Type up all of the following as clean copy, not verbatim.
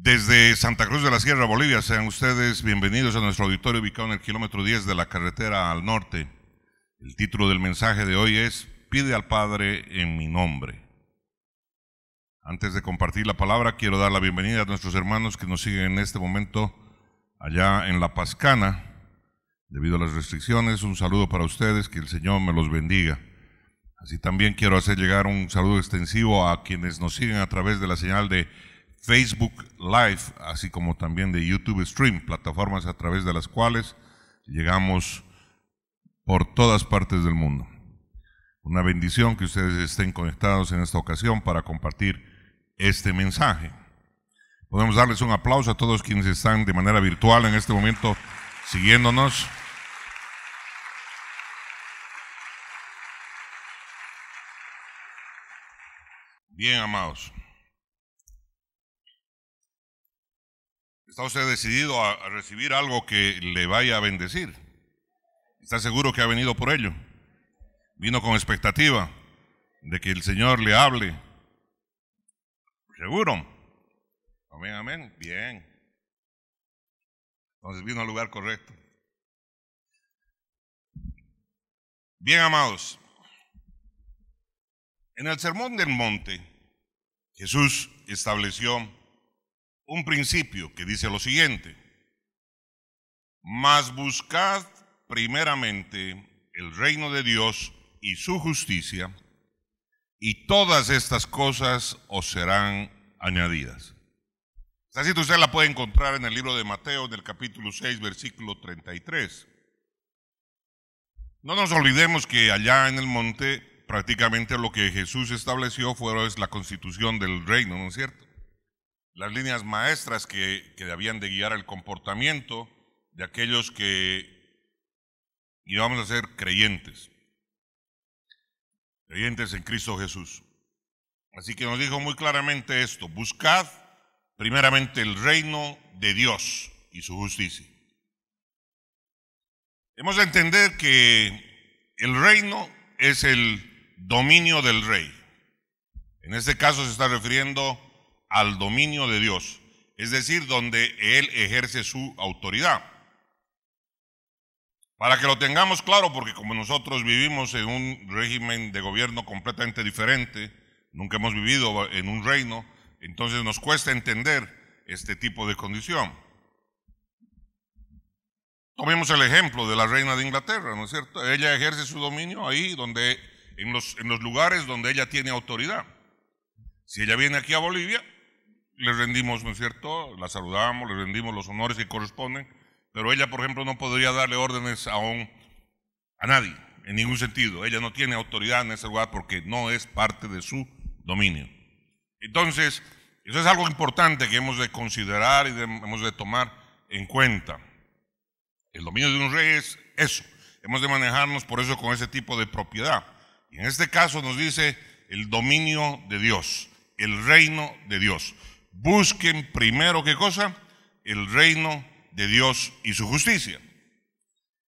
Desde Santa Cruz de la Sierra, Bolivia, sean ustedes bienvenidos a nuestro auditorio ubicado en el kilómetro 10 de la carretera al norte. El título del mensaje de hoy es Pide al Padre en mi nombre. Antes de compartir la palabra, quiero dar la bienvenida a nuestros hermanos que nos siguen en este momento allá en La Pascana. Debido a las restricciones, un saludo para ustedes, que el Señor me los bendiga. Así también quiero hacer llegar un saludo extensivo a quienes nos siguen a través de la señal de Facebook Live, así como también de YouTube Stream, plataformas a través de las cuales llegamos por todas partes del mundo. Una bendición que ustedes estén conectados en esta ocasión para compartir este mensaje. Podemos darles un aplauso a todos quienes están de manera virtual en este momento siguiéndonos. Bien, amados. ¿Está usted decidido a recibir algo que le vaya a bendecir? ¿Está seguro que ha venido por ello? ¿Vino con expectativa de que el Señor le hable? ¿Seguro? Amén, amén. Bien. Entonces vino al lugar correcto. Bien, amados. En el Sermón del Monte, Jesús estableció un principio que dice lo siguiente: mas buscad primeramente el reino de Dios y su justicia, y todas estas cosas os serán añadidas. Esta cita usted la puede encontrar en el libro de Mateo, en el capítulo 6, versículo 33. No nos olvidemos que allá en el monte prácticamente lo que Jesús estableció fue la constitución del reino, ¿no es cierto? Las líneas maestras que debían de guiar el comportamiento de aquellos que íbamos a ser creyentes en Cristo Jesús. Así que nos dijo muy claramente esto: buscad primeramente el reino de Dios y su justicia. Hemos de entender que el reino es el dominio del rey. En este caso se está refiriendo al dominio de Dios, es decir, donde Él ejerce su autoridad. Para que lo tengamos claro, porque como nosotros vivimos en un régimen de gobierno completamente diferente, nunca hemos vivido en un reino, entonces nos cuesta entender este tipo de condición. Tomemos el ejemplo de la reina de Inglaterra, ¿no es cierto? Ella ejerce su dominio ahí donde, en los lugares donde ella tiene autoridad. Si ella viene aquí a Bolivia, le rendimos, ¿no es cierto?, la saludamos, le rendimos los honores que corresponden, pero ella, por ejemplo, no podría darle órdenes a nadie, en ningún sentido. Ella no tiene autoridad en ese lugar porque no es parte de su dominio. Entonces, eso es algo importante que hemos de considerar y hemos de tomar en cuenta. El dominio de un rey es eso. Hemos de manejarnos por eso con ese tipo de propiedad. Y en este caso nos dice el dominio de Dios, el reino de Dios. Busquen primero, ¿qué cosa? El reino de Dios y su justicia.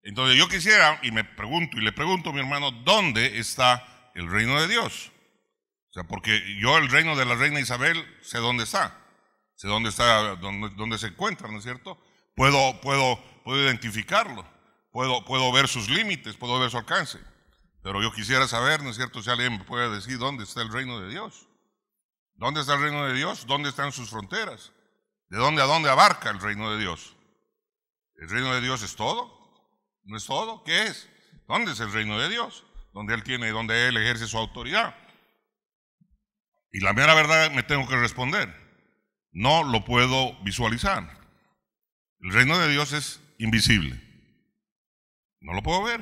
Entonces yo quisiera, y le pregunto a mi hermano, ¿dónde está el reino de Dios? O sea, porque yo el reino de la reina Isabel sé dónde está, dónde se encuentra, ¿no es cierto? Puedo identificarlo, puedo ver sus límites, puedo ver su alcance. Pero yo quisiera saber, ¿no es cierto?, si alguien me puede decir dónde está el reino de Dios. ¿Dónde está el reino de Dios? ¿Dónde están sus fronteras? ¿De dónde a dónde abarca el reino de Dios? ¿El reino de Dios es todo? ¿No es todo? ¿Qué es? ¿Dónde es el reino de Dios? Donde Él ejerce su autoridad. Y la mera verdad me tengo que responder: no lo puedo visualizar. El reino de Dios es invisible. No lo puedo ver.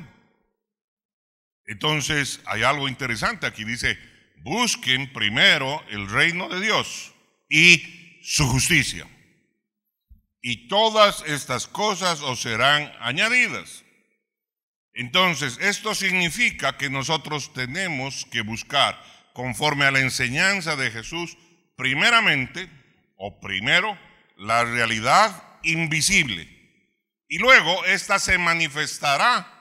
Entonces hay algo interesante aquí, dice: busquen primero el reino de Dios y su justicia, y todas estas cosas os serán añadidas. Entonces, esto significa que nosotros tenemos que buscar, conforme a la enseñanza de Jesús, primero, la realidad invisible, y luego esta se manifestará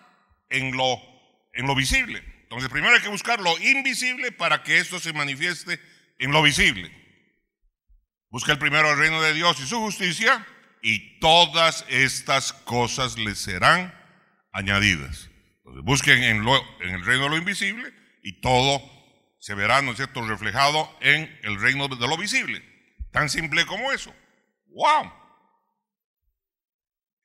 en lo visible. Entonces primero hay que buscar lo invisible para que esto se manifieste en lo visible. Busca el primero el reino de Dios y su justicia, y todas estas cosas les serán añadidas. Entonces, busquen en el reino de lo invisible y todo se verá, ¿no es cierto?, reflejado en el reino de lo visible. Tan simple como eso. ¡Wow!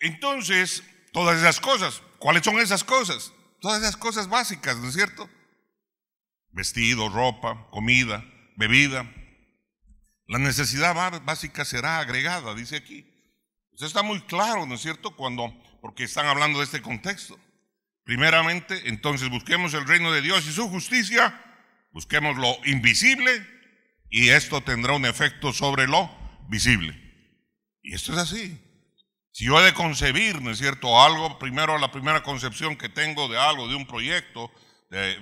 Entonces, todas esas cosas, ¿cuáles son esas cosas? Todas esas cosas básicas, ¿no es cierto? Vestido, ropa, comida, bebida. La necesidad básica será agregada, dice aquí. Eso está muy claro, ¿no es cierto?, porque están hablando de este contexto. Primeramente, entonces busquemos el reino de Dios y su justicia, busquemos lo invisible y esto tendrá un efecto sobre lo visible. Y esto es así. Si yo he de concebir, ¿no es cierto?, algo, primero la primera concepción que tengo de algo, de un proyecto,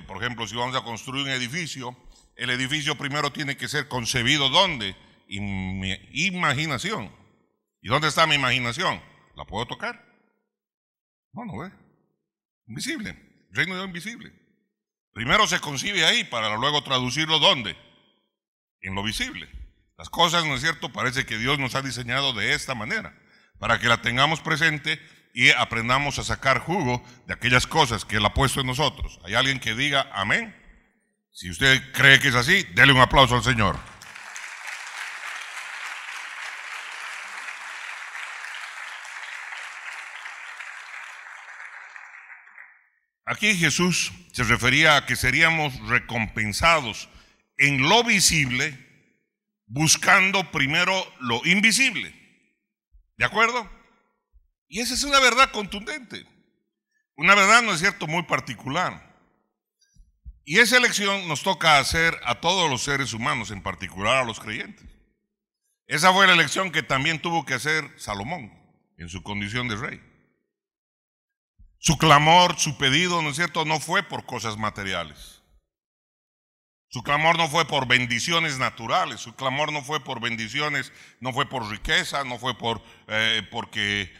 por ejemplo, si vamos a construir un edificio, el edificio primero tiene que ser concebido ¿dónde? En mi imaginación. ¿Y dónde está mi imaginación? ¿La puedo tocar? No ve. Invisible, reino de lo invisible. Primero se concibe ahí para luego traducirlo ¿dónde? En lo visible. Las cosas, ¿no es cierto?, parece que Dios nos ha diseñado de esta manera, para que la tengamos presente y aprendamos a sacar jugo de aquellas cosas que Él ha puesto en nosotros. ¿Hay alguien que diga amén? Si usted cree que es así, dele un aplauso al Señor. Aquí Jesús se refería a que seríamos recompensados en lo visible, buscando primero lo invisible. ¿De acuerdo? Y esa es una verdad contundente. Una verdad, ¿no es cierto?, muy particular. Y esa elección nos toca hacer a todos los seres humanos, en particular a los creyentes. Esa fue la elección que también tuvo que hacer Salomón en su condición de rey. Su clamor, su pedido, ¿no es cierto?, no fue por cosas materiales. Su clamor no fue por bendiciones naturales. Su clamor no fue por bendiciones, no fue por riqueza, no fue porque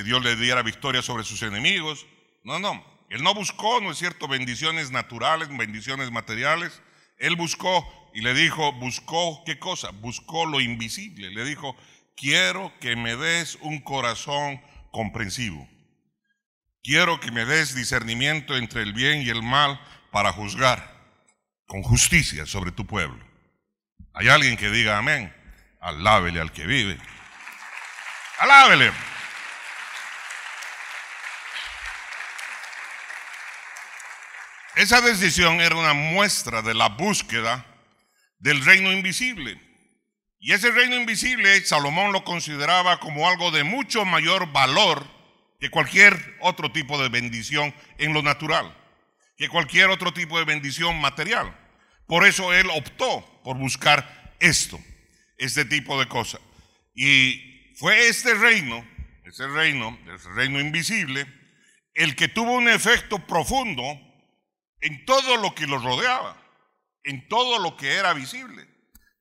Dios le diera victoria sobre sus enemigos. No. Él no buscó, ¿no es cierto?, bendiciones naturales, bendiciones materiales. Él buscó y le dijo, buscó ¿qué cosa? Buscó lo invisible. Le dijo, quiero que me des un corazón comprensivo. Quiero que me des discernimiento entre el bien y el mal para juzgar con justicia sobre tu pueblo. ¿Hay alguien que diga amén? Alábele al que vive. Alábele. Esa decisión era una muestra de la búsqueda del reino invisible. Y ese reino invisible, Salomón lo consideraba como algo de mucho mayor valor que cualquier otro tipo de bendición en lo natural, que cualquier otro tipo de bendición material. Por eso él optó por buscar este tipo de cosas. Y fue ese reino invisible, el que tuvo un efecto profundo en todo lo que lo rodeaba, en todo lo que era visible.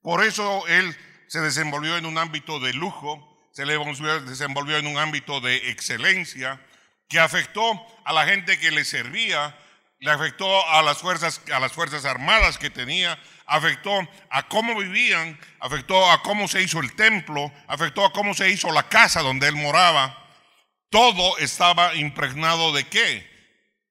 Por eso él se desenvolvió en un ámbito de lujo, se desenvolvió en un ámbito de excelencia, que afectó a la gente que le servía, le afectó a las fuerzas armadas que tenía, afectó a cómo vivían, afectó a cómo se hizo el templo, afectó a cómo se hizo la casa donde él moraba. Todo estaba impregnado ¿de qué?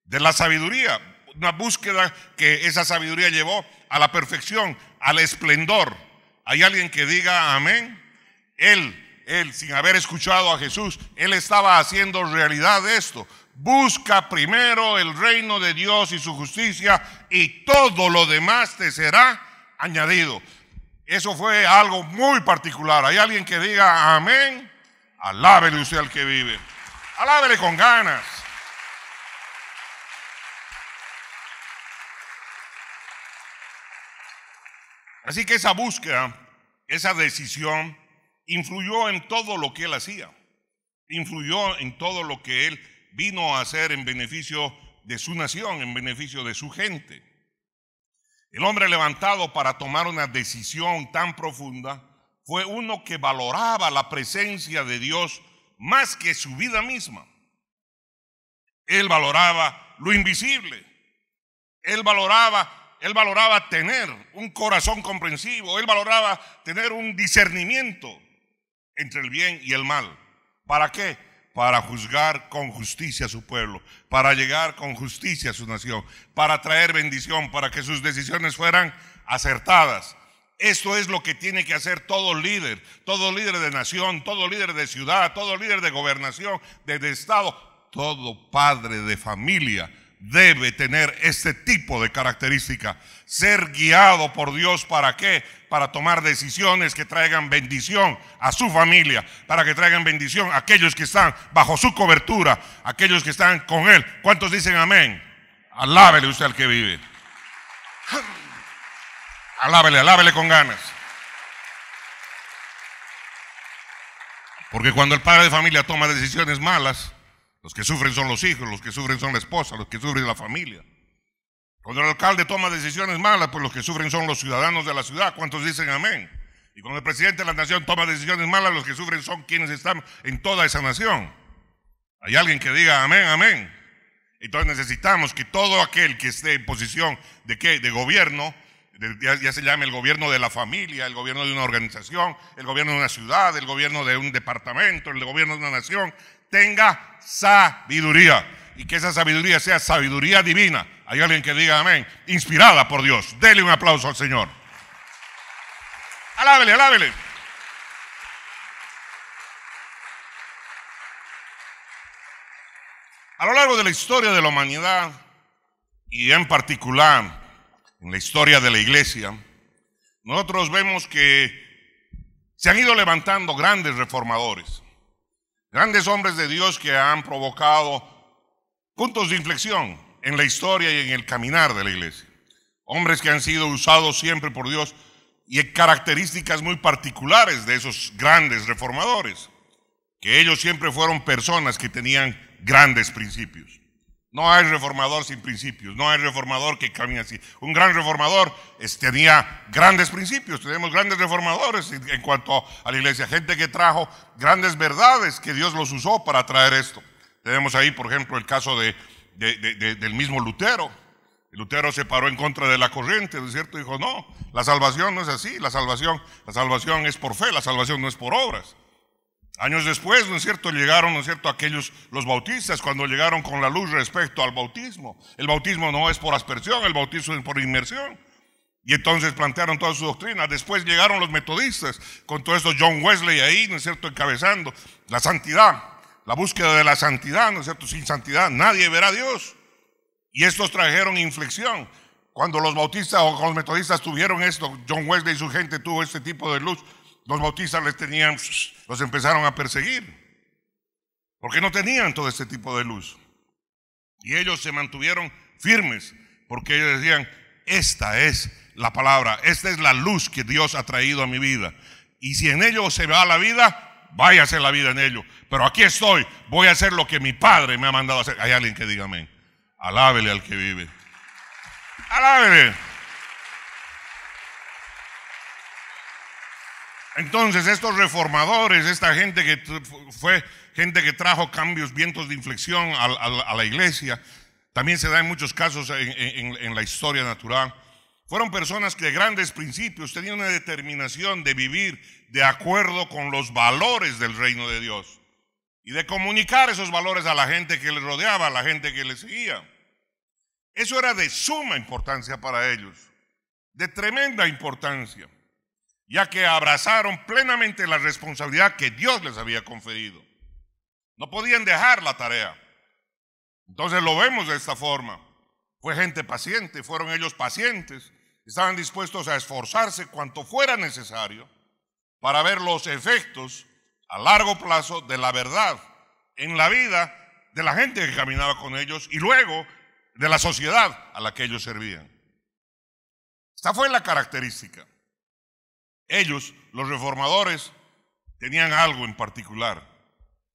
De la sabiduría. Una búsqueda que esa sabiduría llevó a la perfección, al esplendor. ¿Hay alguien que diga amén? Él, sin haber escuchado a Jesús, él estaba haciendo realidad esto. Busca primero el reino de Dios y su justicia y todo lo demás te será añadido. Eso fue algo muy particular. ¿Hay alguien que diga amén? Alábele usted al que vive. Alábele con ganas. Así que esa búsqueda, esa decisión, influyó en todo lo que él hacía. Influyó en todo lo que él vino a hacer en beneficio de su nación, en beneficio de su gente. El hombre levantado para tomar una decisión tan profunda fue uno que valoraba la presencia de Dios más que su vida misma. Él valoraba lo invisible. Él valoraba él valoraba tener un corazón comprensivo, él valoraba tener un discernimiento entre el bien y el mal. ¿Para qué? Para juzgar con justicia a su pueblo, para llegar con justicia a su nación, para traer bendición, para que sus decisiones fueran acertadas. Esto es lo que tiene que hacer todo líder de nación, todo líder de ciudad, todo líder de gobernación, de estado, todo padre de familia debe tener este tipo de característica. Ser guiado por Dios, ¿para qué? Para tomar decisiones que traigan bendición a su familia, para que traigan bendición a aquellos que están bajo su cobertura, aquellos que están con Él. ¿Cuántos dicen amén? Alábele usted al que vive. Alábele con ganas. Porque cuando el padre de familia toma decisiones malas, los que sufren son los hijos, los que sufren son la esposa, los que sufren la familia. Cuando el alcalde toma decisiones malas, pues los que sufren son los ciudadanos de la ciudad. ¿Cuántos dicen amén? Y cuando el presidente de la nación toma decisiones malas, los que sufren son quienes están en toda esa nación. Hay alguien que diga amén, amén. Entonces necesitamos que todo aquel que esté en posición de ¿qué? De gobierno, ya se llame el gobierno de la familia, el gobierno de una organización, el gobierno de una ciudad, el gobierno de un departamento, el gobierno de una nación, tenga sabiduría, y que esa sabiduría sea sabiduría divina. Hay alguien que diga amén, inspirada por Dios. Dele un aplauso al Señor. Alábele. A lo largo de la historia de la humanidad, y en particular en la historia de la iglesia, nosotros vemos que se han ido levantando grandes reformadores, grandes hombres de Dios que han provocado puntos de inflexión en la historia y en el caminar de la iglesia. Hombres que han sido usados siempre por Dios, y características muy particulares de esos grandes reformadores, que ellos siempre fueron personas que tenían grandes principios. No hay reformador sin principios, no hay reformador que camine así. Un gran reformador tenía grandes principios. Tenemos grandes reformadores en cuanto a la iglesia, gente que trajo grandes verdades que Dios los usó para traer esto. Tenemos ahí, por ejemplo, el caso del mismo Lutero. Lutero se paró en contra de la corriente, ¿no es cierto? Dijo, no, la salvación no es así, la salvación es por fe, la salvación no es por obras. Años después, ¿no es cierto?, llegaron, ¿no es cierto?, aquellos, los bautistas, cuando llegaron con la luz respecto al bautismo. El bautismo no es por aspersión, el bautismo es por inmersión. Y entonces plantearon toda su doctrina. Después llegaron los metodistas, con todo esto John Wesley ahí, ¿no es cierto?, encabezando la santidad, la búsqueda de la santidad, ¿no es cierto? Sin santidad nadie verá a Dios. Y estos trajeron inflexión. Cuando los bautistas o los metodistas tuvieron esto, John Wesley y su gente tuvo este tipo de luz, los bautistas los empezaron a perseguir, porque no tenían todo este tipo de luz. Y ellos se mantuvieron firmes, porque ellos decían, esta es la palabra, esta es la luz que Dios ha traído a mi vida. Y si en ello se va la vida, váyase la vida en ello. Pero aquí estoy, voy a hacer lo que mi Padre me ha mandado a hacer. Hay alguien que diga amén. Alábele al que vive. Alábele. Entonces estos reformadores, esta gente que fue gente que trajo cambios, vientos de inflexión a la iglesia, también se da en muchos casos en la historia natural. Fueron personas que de grandes principios tenían una determinación de vivir de acuerdo con los valores del reino de Dios y de comunicar esos valores a la gente que les rodeaba, a la gente que les seguía. Eso era de suma importancia para ellos, de tremenda importancia, ya que abrazaron plenamente la responsabilidad que Dios les había conferido. No podían dejar la tarea. Entonces lo vemos de esta forma. Fue gente paciente, fueron ellos pacientes, estaban dispuestos a esforzarse cuanto fuera necesario para ver los efectos a largo plazo de la verdad en la vida de la gente que caminaba con ellos y luego de la sociedad a la que ellos servían. Esta fue la característica. Ellos, los reformadores, tenían algo en particular.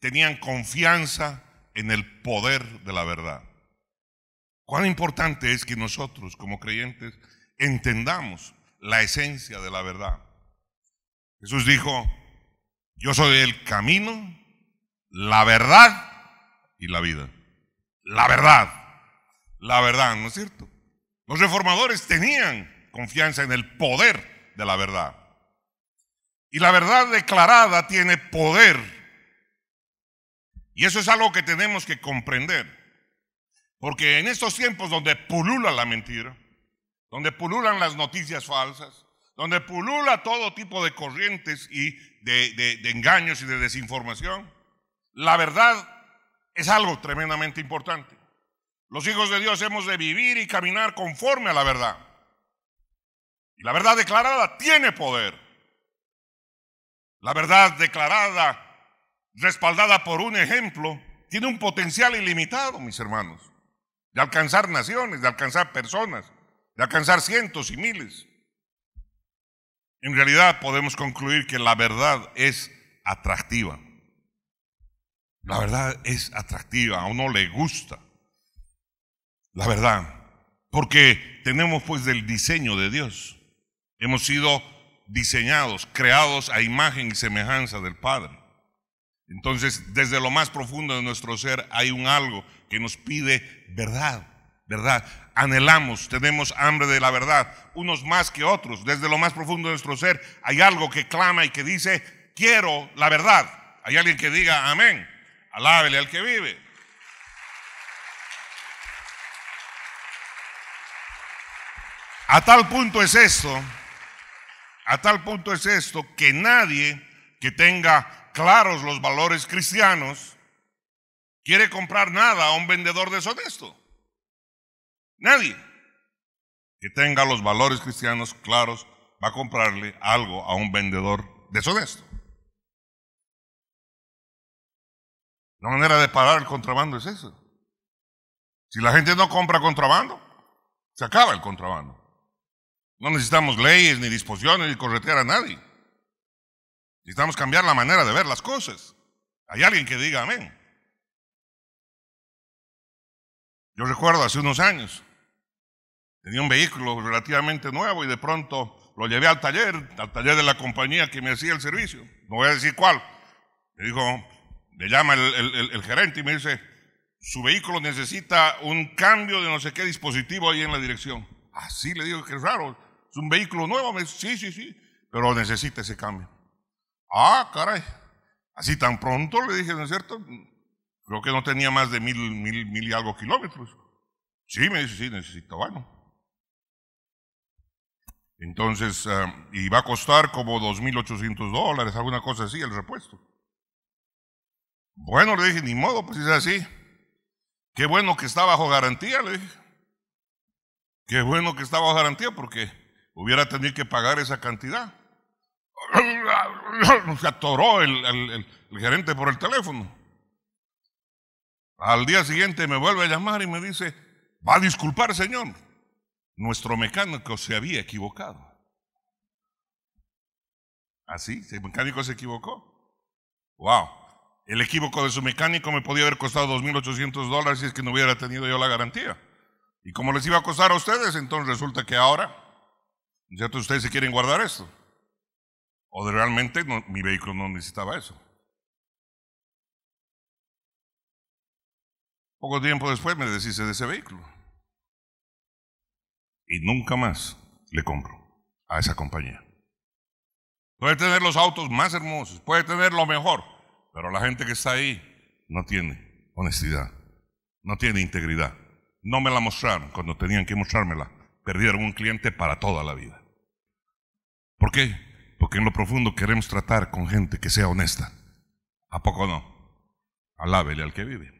Tenían confianza en el poder de la verdad. Cuán importante es que nosotros, como creyentes, entendamos la esencia de la verdad. Jesús dijo, yo soy el camino, la verdad y la vida. La verdad, ¿no es cierto? Los reformadores tenían confianza en el poder de la verdad. Y la verdad declarada tiene poder. Y eso es algo que tenemos que comprender. Porque en estos tiempos donde pulula la mentira, donde pululan las noticias falsas, donde pulula todo tipo de corrientes y de engaños y de desinformación, la verdad es algo tremendamente importante. Los hijos de Dios hemos de vivir y caminar conforme a la verdad. Y la verdad declarada tiene poder. La verdad declarada, respaldada por un ejemplo, tiene un potencial ilimitado, mis hermanos, de alcanzar naciones, de alcanzar personas, de alcanzar cientos y miles. En realidad podemos concluir que la verdad es atractiva. La verdad es atractiva, a uno le gusta la verdad, porque tenemos pues del diseño de Dios. Hemos sido diseñados, creados a imagen y semejanza del Padre. Entonces, desde lo más profundo de nuestro ser hay un algo que nos pide verdad, verdad. Anhelamos, tenemos hambre de la verdad, unos más que otros. Desde lo más profundo de nuestro ser hay algo que clama y que dice, quiero la verdad. Hay alguien que diga amén, alábele al que vive. A tal punto es esto que nadie que tenga claros los valores cristianos quiere comprar nada a un vendedor deshonesto. Nadie que tenga los valores cristianos claros va a comprarle algo a un vendedor deshonesto. La manera de parar el contrabando es esa. Si la gente no compra contrabando, se acaba el contrabando. No necesitamos leyes, ni disposiciones, ni corretear a nadie. Necesitamos cambiar la manera de ver las cosas. Hay alguien que diga amén. Yo recuerdo hace unos años, tenía un vehículo relativamente nuevo y de pronto lo llevé al taller de la compañía que me hacía el servicio. No voy a decir cuál. Me llama el gerente y me dice, su vehículo necesita un cambio de no sé qué dispositivo ahí en la dirección. Ah, sí, le digo, qué raro. ¿Es un vehículo nuevo? Me dice, sí, pero necesita ese cambio. Ah, caray. Así tan pronto, le dije, ¿no es cierto? Creo que no tenía más de mil y algo kilómetros. Sí, me dice, sí, necesito, bueno. Entonces, y va a costar como $2,800, alguna cosa así, el repuesto. Bueno, le dije, ni modo, pues es así. Qué bueno que está bajo garantía, le dije. Qué bueno que está bajo garantía porque hubiera tenido que pagar esa cantidad. Se atoró el gerente por el teléfono. Al día siguiente me vuelve a llamar y me dice, va a disculpar, señor, nuestro mecánico se había equivocado. ¿Así? ¿El mecánico se equivocó? ¡Wow! El equívoco de su mecánico me podía haber costado $2,800 si es que no hubiera tenido yo la garantía. Y como les iba a costar a ustedes, entonces resulta que ahora, ¿cierto? Ustedes se quieren guardar esto. O de realmente mi vehículo no necesitaba eso. Poco tiempo después me deshice de ese vehículo. Y nunca más le compro a esa compañía. Puede tener los autos más hermosos, puede tener lo mejor, pero la gente que está ahí no tiene honestidad, no tiene integridad. No me la mostraron cuando tenían que mostrármela. Perdieron un cliente para toda la vida. ¿Por qué? Porque en lo profundo queremos tratar con gente que sea honesta. ¿A poco no? Alábele al que vive.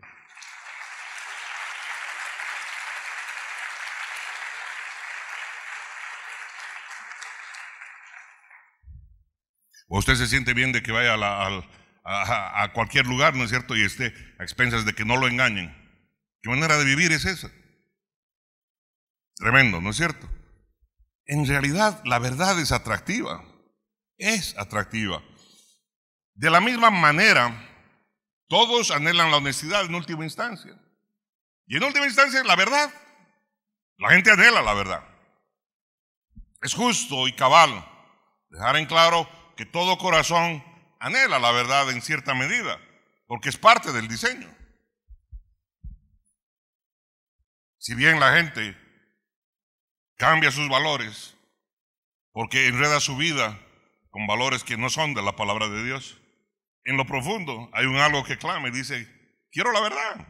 O usted se siente bien de que vaya a cualquier lugar, ¿no es cierto? Y esté a expensas de que no lo engañen. ¿Qué manera de vivir es esa? Tremendo, ¿no es cierto? En realidad, la verdad es atractiva. Es atractiva. De la misma manera, todos anhelan la honestidad en última instancia. Y en última instancia, la verdad. La gente anhela la verdad. Es justo y cabal dejar en claro que todo corazón anhela la verdad en cierta medida, porque es parte del diseño. Si bien la gente cambia sus valores, porque enreda su vida con valores que no son de la palabra de Dios. En lo profundo hay un algo que clama y dice, quiero la verdad.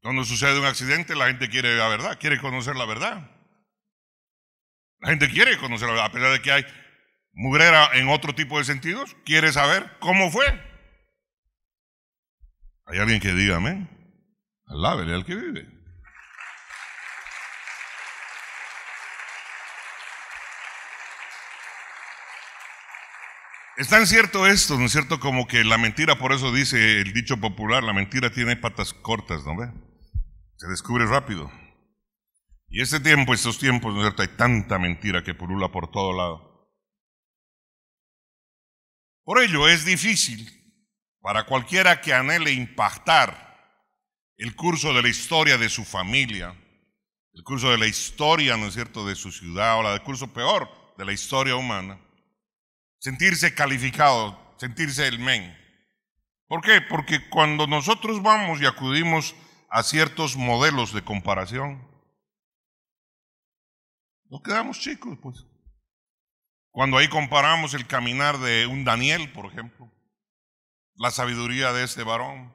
Cuando sucede un accidente, la gente quiere la verdad, quiere conocer la verdad. La gente quiere conocer la verdad, a pesar de que hay mugrera en otro tipo de sentidos, quiere saber cómo fue. ¿Hay alguien que diga amén? Alábele al que vive. Es tan cierto esto, ¿no es cierto? Como que la mentira, por eso dice el dicho popular, la mentira tiene patas cortas, ¿no ve? Se descubre rápido. Y estos tiempos, ¿no es cierto? Hay tanta mentira que pulula por todo lado. Por ello es difícil para cualquiera que anhele impactar el curso de la historia de su familia, el curso de la historia, ¿no es cierto?, de su ciudad, o el curso peor de la historia humana, sentirse calificado, sentirse el men. ¿Por qué? Porque cuando nosotros vamos y acudimos a ciertos modelos de comparación, nos quedamos chicos, pues. Cuando ahí comparamos el caminar de un Daniel, por ejemplo, la sabiduría de este varón,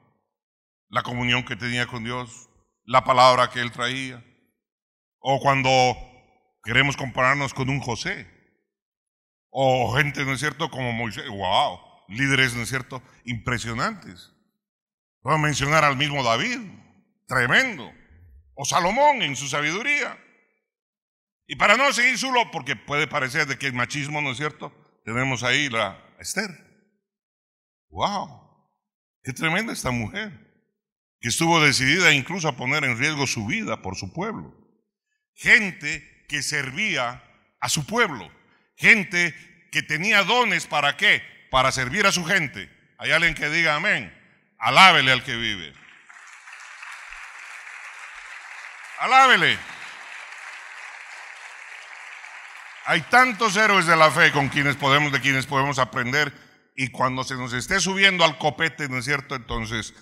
la comunión que tenía con Dios, la palabra que él traía, o cuando queremos compararnos con un José, o gente, ¿no es cierto?, como Moisés, wow, líderes, ¿no es cierto?, impresionantes. Puedo mencionar al mismo David, tremendo, o Salomón en su sabiduría. Y para no seguir solo, porque puede parecer de que es machismo, ¿no es cierto?, tenemos ahí la Esther. ¡Wow! ¡Qué tremenda esta mujer! Que estuvo decidida incluso a poner en riesgo su vida por su pueblo. Gente que servía a su pueblo. Gente que tenía dones, ¿para qué? Para servir a su gente. ¿Hay alguien que diga amén? Alábele al que vive. Alábele. Hay tantos héroes de la fe de quienes podemos aprender, y cuando se nos esté subiendo al copete, ¿no es cierto?, entonces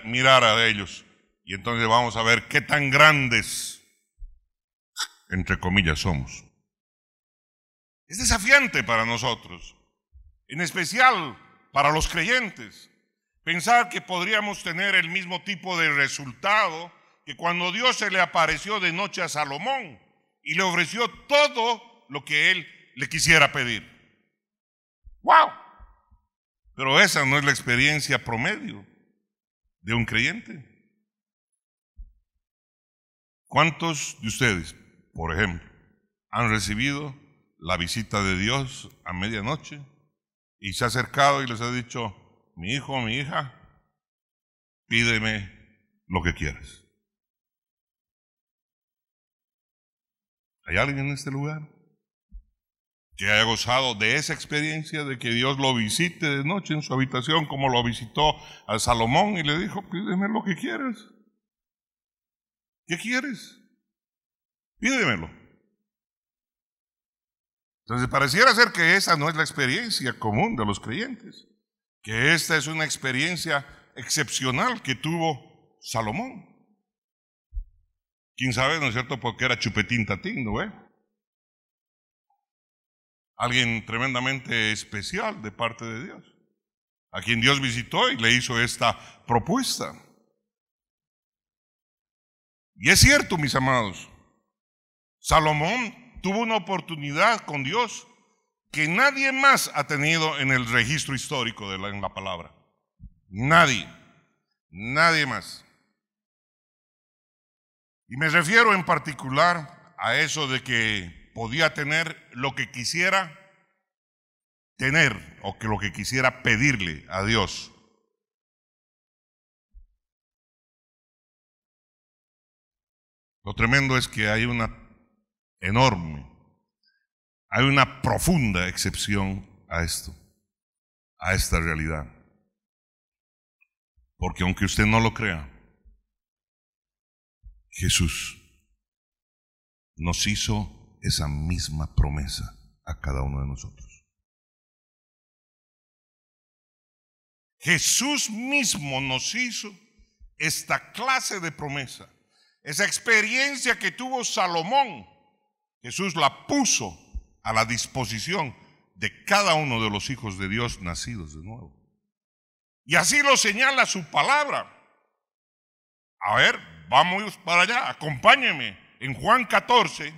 mirar a ellos, y entonces vamos a ver qué tan grandes, entre comillas, somos. Es desafiante para nosotros, en especial para los creyentes, pensar que podríamos tener el mismo tipo de resultado que cuando Dios se le apareció de noche a Salomón y le ofreció todo lo que él le quisiera pedir. ¡Wow! Pero esa no es la experiencia promedio de un creyente. ¿Cuántos de ustedes, por ejemplo, han recibido la visita de Dios a medianoche y se ha acercado y les ha dicho, mi hijo, mi hija, pídeme lo que quieras? ¿Hay alguien en este lugar que haya gozado de esa experiencia de que Dios lo visite de noche en su habitación, como lo visitó a Salomón y le dijo, pídeme lo que quieras? ¿Qué quieres? Pídemelo. Entonces pareciera ser que esa no es la experiencia común de los creyentes, que esta es una experiencia excepcional que tuvo Salomón. ¿Quién sabe, no es cierto?, porque era chupetín tatín, ¿no ve? Alguien tremendamente especial de parte de Dios, a quien Dios visitó y le hizo esta propuesta. Y es cierto, mis amados, Salomón tuvo una oportunidad con Dios que nadie más ha tenido en el registro histórico en la palabra. Nadie más. Y me refiero en particular a eso de que podía tener lo que quisiera tener o que lo que quisiera pedirle a Dios. Lo tremendo es que hay una profunda excepción a esto, a esta realidad. Porque aunque usted no lo crea, Jesús nos hizo esa misma promesa a cada uno de nosotros. Jesús mismo nos hizo esta clase de promesa. Esa experiencia que tuvo Salomón, Jesús la puso a la disposición de cada uno de los hijos de Dios nacidos de nuevo. Y así lo señala su palabra. A ver, vamos para allá, acompáñenme. En Juan 14,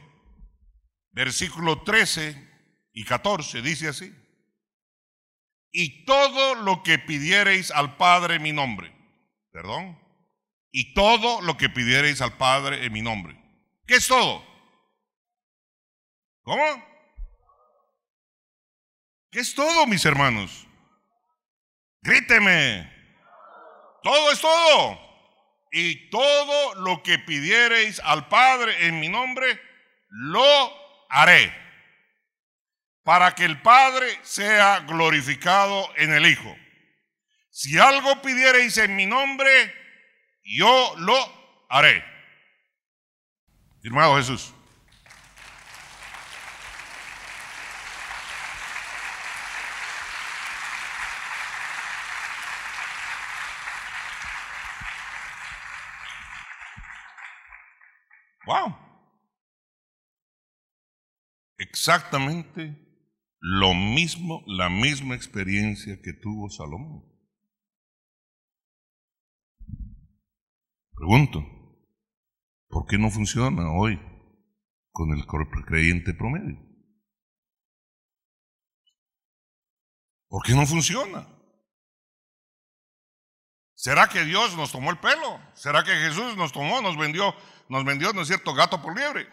versículo 13 y 14, dice así: y todo lo que pidiereis al Padre en mi nombre, y todo lo que pidiereis al Padre en mi nombre. ¿Qué es todo? ¿Cómo? ¿Qué es todo, mis hermanos? Gríteme. Todo es todo. Y todo lo que pidiereis al Padre en mi nombre, lo haré, para que el Padre sea glorificado en el Hijo. Si algo pidiereis en mi nombre, yo lo haré. Firmado Jesús. Wow. Exactamente lo mismo, la misma experiencia que tuvo Salomón. Pregunto, ¿por qué no funciona hoy con el creyente promedio? ¿Por qué no funciona? ¿Será que Dios nos tomó el pelo? ¿Será que Jesús nos tomó, nos vendió, ¿no es cierto?, gato por liebre?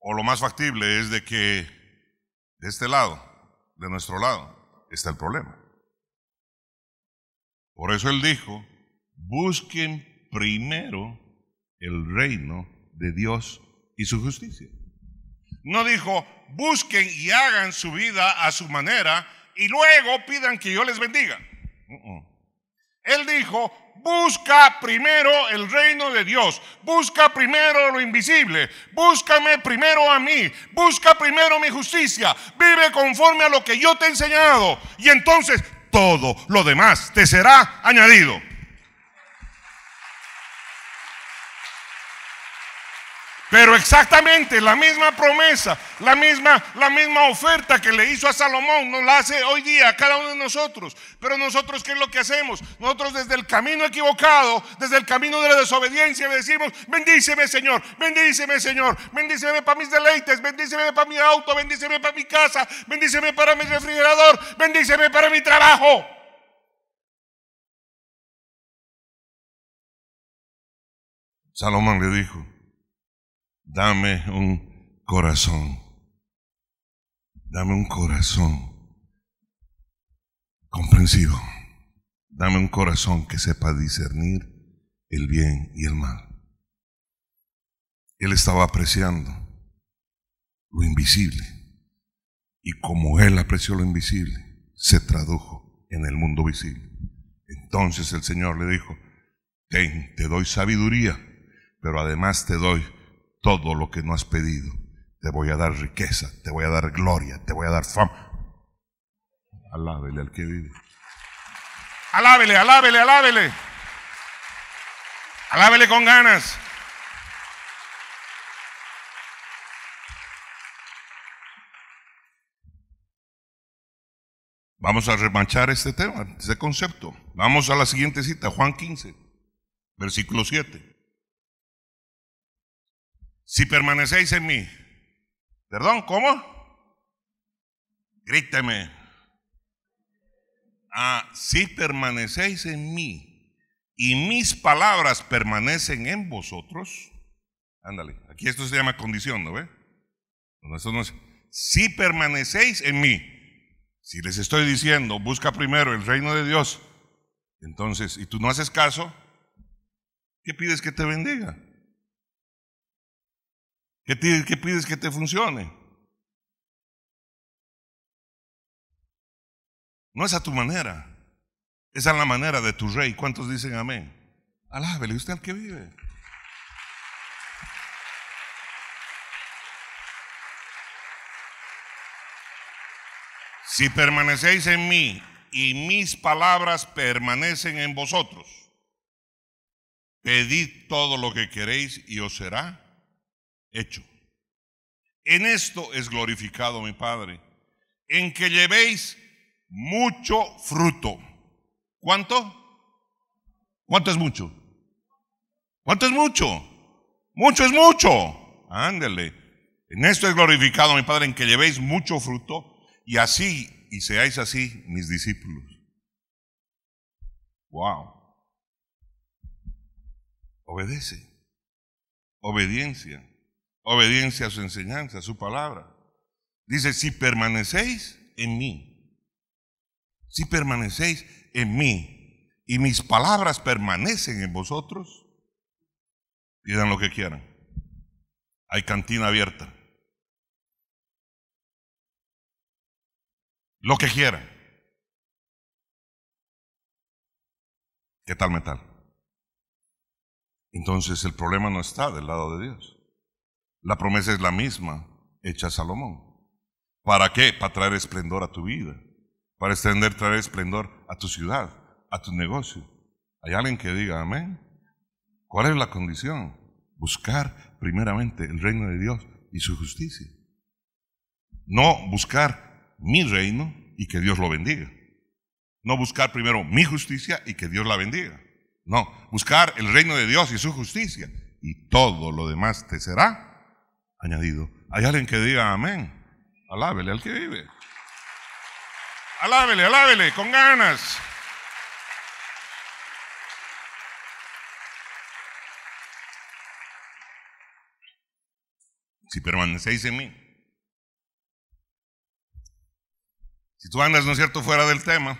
O lo más factible es de que de este lado, de nuestro lado, está el problema. Por eso Él dijo: busquen primero el reino de Dios y su justicia. No dijo: busquen y hagan su vida a su manera y luego pidan que yo les bendiga. Él dijo: busca primero el reino de Dios, busca primero lo invisible, búscame primero a mí, busca primero mi justicia, vive conforme a lo que yo te he enseñado, y entonces todo lo demás te será añadido. Pero exactamente la misma promesa, la misma oferta que le hizo a Salomón, nos la hace hoy día a cada uno de nosotros. Pero nosotros, ¿qué es lo que hacemos? Nosotros, desde el camino equivocado, desde el camino de la desobediencia, le decimos: bendíceme, Señor, bendíceme, Señor, bendíceme para mis deleites, bendíceme para mi auto, bendíceme para mi casa, bendíceme para mi refrigerador, bendíceme para mi trabajo. Salomón le dijo: dame un corazón comprensivo, dame un corazón que sepa discernir el bien y el mal. Él estaba apreciando lo invisible, y como él apreció lo invisible, se tradujo en el mundo visible. Entonces el Señor le dijo: te doy sabiduría, pero además te doy todo lo que no has pedido. Te voy a dar riqueza, te voy a dar gloria, te voy a dar fama. Alábele al que vive. Alábele, alábele, alábele. Alábele con ganas. Vamos a remanchar este tema, este concepto. Vamos a la siguiente cita, Juan 15, versículo 7. Si permanecéis en mí. ¿Perdón? ¿Cómo? Gríteme. Si permanecéis en mí y mis palabras permanecen en vosotros. Ándale, aquí esto se llama condición, ¿no ve? No, esto no es. Si permanecéis en mí. Si les estoy diciendo: busca primero el reino de Dios, entonces, y tú no haces caso, ¿qué pides que te bendiga? ¿Qué pides que te funcione? No es a tu manera, es a la manera de tu rey. ¿Cuántos dicen amén? Alábele usted al que vive. Si permanecéis en mí y mis palabras permanecen en vosotros, pedid todo lo que queréis y os será hecho. En esto es glorificado mi Padre, en que llevéis mucho fruto. ¿Cuánto? ¿Cuánto es mucho? ¿Cuánto es mucho? Mucho es mucho. Ándale. En esto es glorificado mi Padre, en que llevéis mucho fruto, y seáis así mis discípulos. Wow. Obedece. Obediencia. Obediencia a su enseñanza, a su palabra. Dice, si permanecéis en mí, si permanecéis en mí, y mis palabras permanecen en vosotros, pidan lo que quieran. Hay cantina abierta. Lo que quieran. ¿Qué tal metal? Entonces el problema no está del lado de Dios. La promesa es la misma hecha a Salomón. ¿Para qué? Para traer esplendor a tu vida. Para traer esplendor a tu ciudad, a tu negocio. ¿Hay alguien que diga amén? ¿Cuál es la condición? Buscar primeramente el reino de Dios y su justicia. No buscar mi reino y que Dios lo bendiga. No buscar primero mi justicia y que Dios la bendiga. No, buscar el reino de Dios y su justicia, y todo lo demás te será añadido. ¿Hay alguien que diga amén? Alábele al que vive. Alábele, alábele, con ganas. Si permanecéis en mí. Si tú andas, ¿no es cierto?, fuera del tema,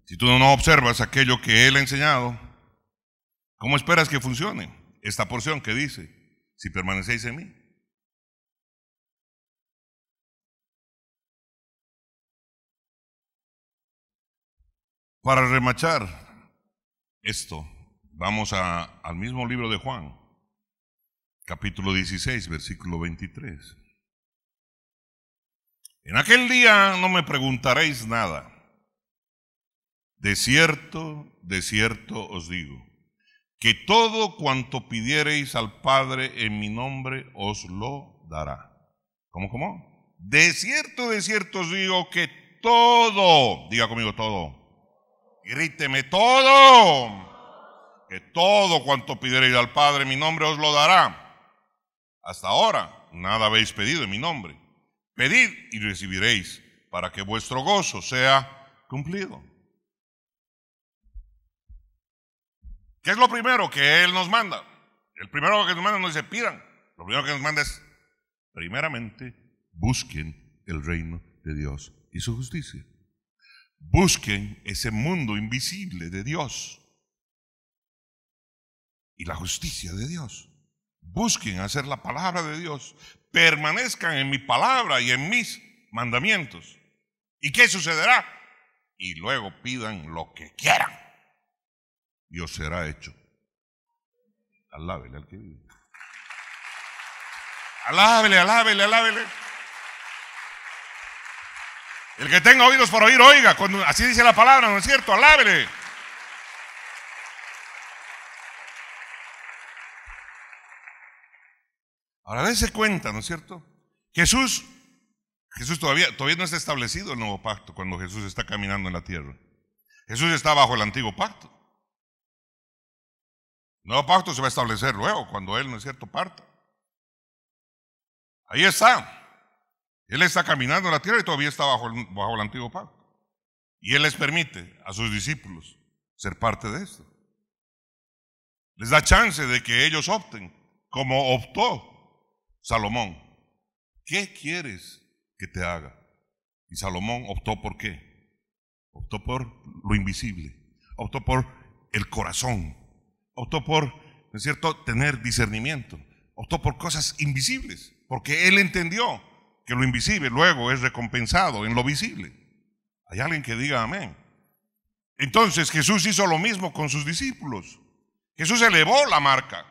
si tú no observas aquello que Él ha enseñado, ¿cómo esperas que funcione esta porción que dice, si permanecéis en mí? Para remachar esto, vamos al mismo libro de Juan, capítulo 16, versículo 23. En aquel día no me preguntaréis nada. De cierto os digo, que todo cuanto pidiereis al Padre en mi nombre os lo dará. ¿Cómo? De cierto os digo que todo, diga conmigo todo, gríteme todo, que todo cuanto pidiereis al Padre en mi nombre os lo dará. Hasta ahora nada habéis pedido en mi nombre. Pedid y recibiréis, para que vuestro gozo sea cumplido. ¿Qué es lo primero que Él nos manda? El primero que nos manda no dice pidan. Lo primero que nos manda es, primeramente, busquen el reino de Dios y su justicia. Busquen ese mundo invisible de Dios y la justicia de Dios. Busquen hacer la palabra de Dios. Permanezcan en mi palabra y en mis mandamientos. ¿Y qué sucederá? Y luego pidan lo que quieran y os será hecho. Alábele al que vive. Alábele, alábele, alábele. El que tenga oídos para oír, oiga. Cuando así dice la palabra, ¿no es cierto? Alábele. Ahora dése cuenta, ¿no es cierto? Jesús todavía no está establecido el nuevo pacto cuando Jesús está caminando en la tierra. Jesús está bajo el antiguo pacto. El nuevo pacto se va a establecer luego, cuando Él, ¿no es cierto?, parta. Ahí está. Él está caminando en la tierra y todavía está bajo el antiguo pacto. Y Él les permite a sus discípulos ser parte de esto. Les da chance de que ellos opten, como optó Salomón. ¿Qué quieres que te haga? Y Salomón optó por qué. Optó por lo invisible. Optó por el corazón. Optó por, ¿no es cierto?, tener discernimiento. Optó por cosas invisibles, porque él entendió que lo invisible luego es recompensado en lo visible. Hay alguien que diga amén. Entonces Jesús hizo lo mismo con sus discípulos. Jesús elevó la marca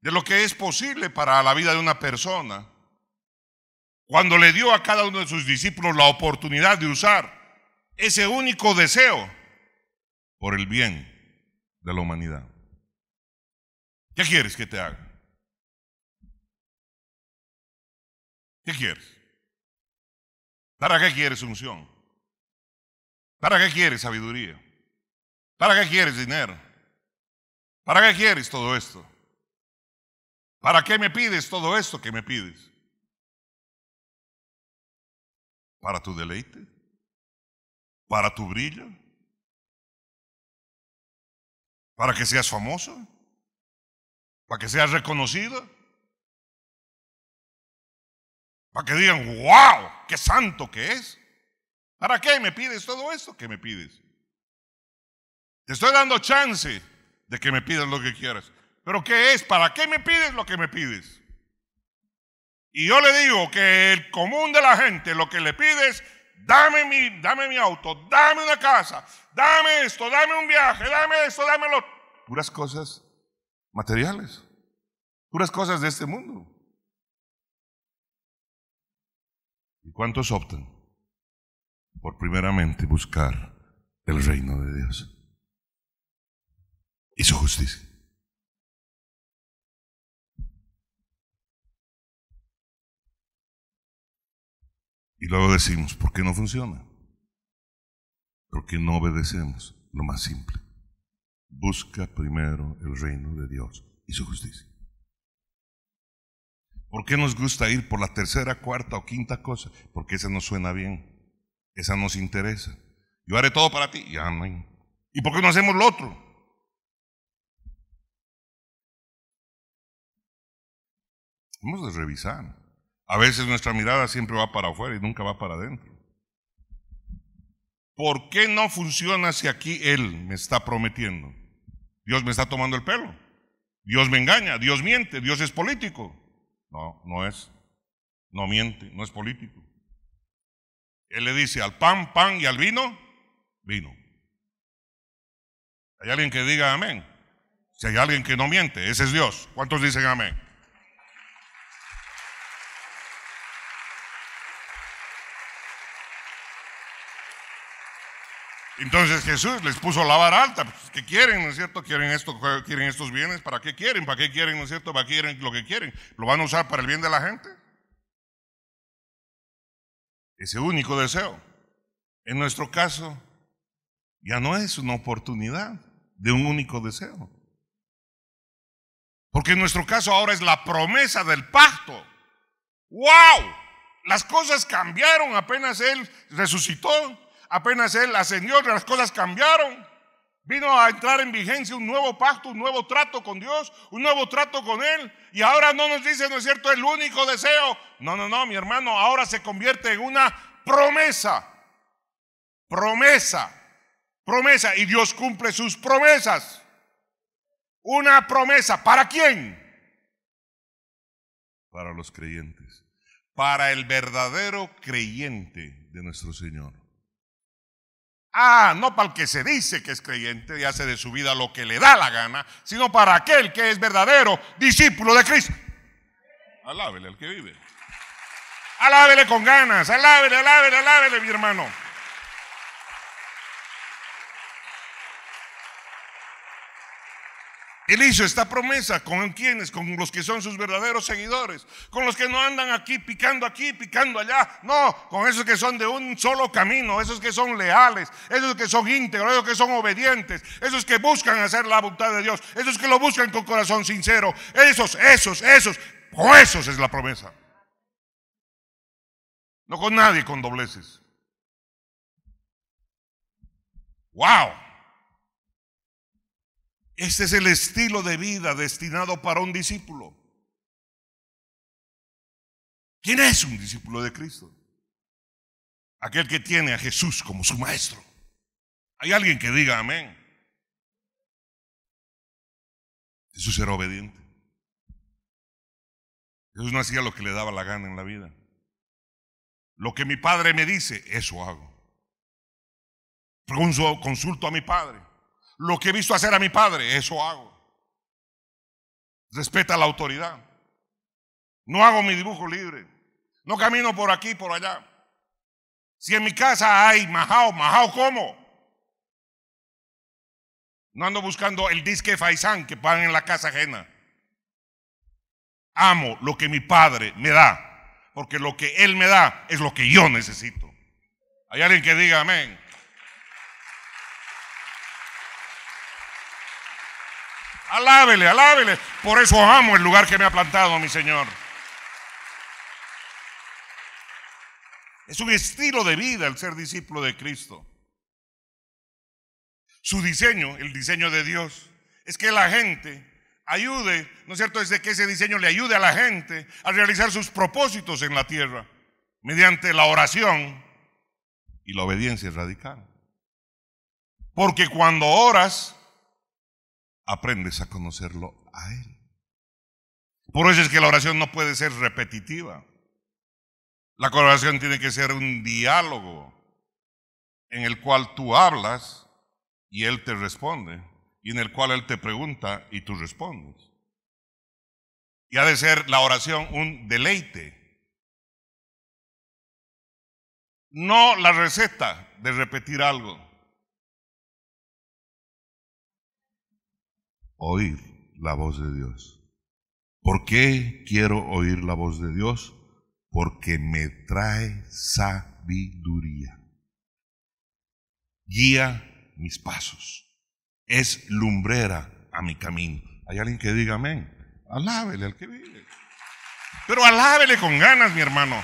de lo que es posible para la vida de una persona cuando le dio a cada uno de sus discípulos la oportunidad de usar ese único deseo por el bien de la humanidad. ¿Qué quieres que te haga? ¿Qué quieres? ¿Para qué quieres unción? ¿Para qué quieres sabiduría? ¿Para qué quieres dinero? ¿Para qué quieres todo esto? ¿Para qué me pides todo esto que me pides? ¿Para tu deleite? ¿Para tu brillo? ¿Para que seas famoso? ¿Para que seas reconocido? ¿Para que digan, wow, qué santo que es? ¿Para qué me pides todo esto que me pides? Te estoy dando chance de que me pidas lo que quieras. ¿Pero qué es? ¿Para qué me pides lo que me pides? Y yo le digo que el común de la gente lo que le pide es, dame mi auto, dame una casa, dame esto, dame un viaje, dame esto, dame lo... Puras cosas materiales, puras cosas de este mundo. ¿Y cuántos optan por primeramente buscar el reino de Dios y su justicia? Y luego decimos, ¿por qué no funciona? Porque no obedecemos lo más simple. Busca primero el reino de Dios y su justicia. ¿Por qué nos gusta ir por la tercera, cuarta o quinta cosa? Porque esa nos suena bien, esa nos interesa. Yo haré todo para ti, y amén. ¿Y por qué no hacemos lo otro? Vamos a revisar. A veces nuestra mirada siempre va para afuera y nunca va para adentro. ¿Por qué no funciona si aquí Él me está prometiendo? Dios me está tomando el pelo. Dios me engaña, Dios miente, Dios es político. No, no es. No miente, no es político. Él le dice al pan, pan y al vino, vino. ¿Hay alguien que diga amén? Si hay alguien que no miente, ese es Dios. ¿Cuántos dicen amén? Entonces Jesús les puso la vara alta. Pues, ¿qué quieren, no es cierto? ¿Quieren esto? ¿Quieren estos bienes? ¿Para qué quieren? ¿Para qué quieren, no es cierto? ¿Para qué quieren lo que quieren? ¿Lo van a usar para el bien de la gente? Ese único deseo. En nuestro caso, ya no es una oportunidad de un único deseo. Porque en nuestro caso ahora es la promesa del pacto. ¡Wow! Las cosas cambiaron apenas Él resucitó. Apenas Él ascendió, las cosas cambiaron. Vino a entrar en vigencia un nuevo pacto, un nuevo trato con Dios, un nuevo trato con Él. Y ahora no nos dice, ¿no es cierto?, el único deseo. No, mi hermano, ahora se convierte en una promesa. Promesa. Y Dios cumple sus promesas. Una promesa. ¿Para quién? Para los creyentes. Para el verdadero creyente de nuestro Señor. No para el que se dice que es creyente y hace de su vida lo que le da la gana, sino para aquel que es verdadero discípulo de Cristo. Alábele al que vive. Alábele con ganas, alábele, mi hermano. Él hizo esta promesa con quienes, con los que son sus verdaderos seguidores, con los que no andan aquí, picando allá, no, con esos que son de un solo camino, esos que son leales, esos que son íntegros, esos que son obedientes, esos que buscan hacer la voluntad de Dios, esos que lo buscan con corazón sincero, esos, con esos es la promesa. No con nadie con dobleces. ¡Wow! Este es el estilo de vida destinado para un discípulo. ¿Quién es un discípulo de Cristo? Aquel que tiene a Jesús como su maestro. ¿Hay alguien que diga amén? Jesús era obediente. Jesús no hacía lo que le daba la gana en la vida. Lo que mi padre me dice, eso hago. Consulto a mi padre. Lo que he visto hacer a mi padre, eso hago. Respeta la autoridad. No hago mi dibujo libre. No camino por aquí, por allá. Si en mi casa hay majao, majao como. No ando buscando el disque faisán que pagan en la casa ajena. Amo lo que mi padre me da, porque lo que él me da es lo que yo necesito. ¿Hay alguien que diga amén? Alábele, alábele. Por eso amo el lugar que me ha plantado mi Señor. Es un estilo de vida el ser discípulo de Cristo. Su diseño, el diseño de Dios, es que la gente ayude, ¿no es cierto? Es de que ese diseño le ayude a la gente a realizar sus propósitos en la tierra mediante la oración y la obediencia radical. Porque cuando oras, aprendes a conocerlo a Él. Por eso es que la oración no puede ser repetitiva. La oración tiene que ser un diálogo en el cual tú hablas y Él te responde, y en el cual Él te pregunta y tú respondes. Y ha de ser la oración un deleite, no la receta de repetir algo. Oír la voz de Dios. ¿Por qué quiero oír la voz de Dios? Porque me trae sabiduría. Guía mis pasos. Es lumbrera a mi camino. ¿Hay alguien que diga amén? Alábele al que vive. Pero alábele con ganas, mi hermano.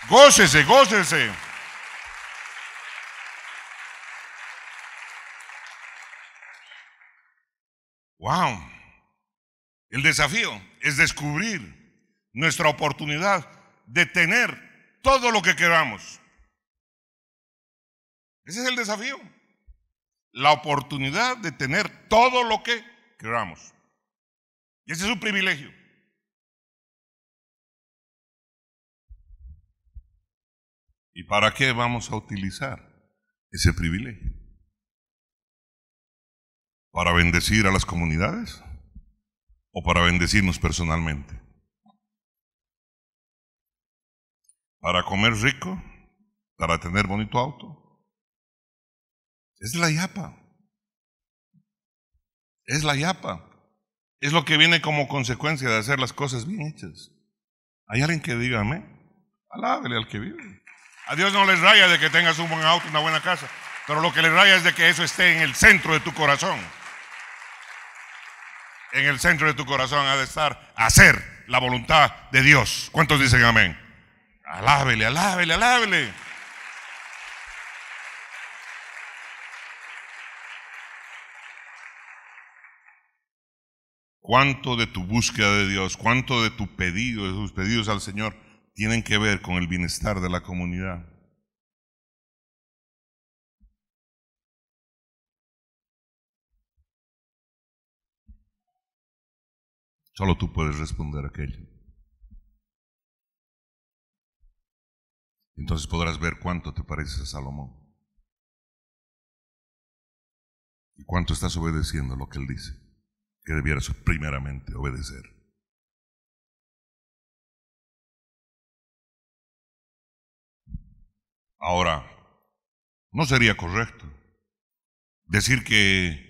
Gócese, gócese. Wow. El desafío es descubrir nuestra oportunidad de tener todo lo que queramos. Ese es el desafío. La oportunidad de tener todo lo que queramos. Y ese es un privilegio. ¿Y para qué vamos a utilizar ese privilegio? ¿Para bendecir a las comunidades o para bendecirnos personalmente? ¿Para comer rico? ¿Para tener bonito auto? Es la yapa. Es la yapa. Es lo que viene como consecuencia de hacer las cosas bien hechas. ¿Hay alguien que diga amén? Alábele al que vive. A Dios no les raya de que tengas un buen auto, una buena casa, pero lo que les raya es de que eso esté en el centro de tu corazón. En el centro de tu corazón ha de estar hacer la voluntad de Dios. ¿Cuántos dicen amén? Alábele, alábele, alábele. ¿Cuánto de tu búsqueda de Dios, cuánto de tu pedido, de tus pedidos al Señor tienen que ver con el bienestar de la comunidad? Solo tú puedes responder aquello. Entonces podrás ver cuánto te pareces a Salomón y cuánto estás obedeciendo lo que él dice que debieras primeramente obedecer. Ahora, no sería correcto decir que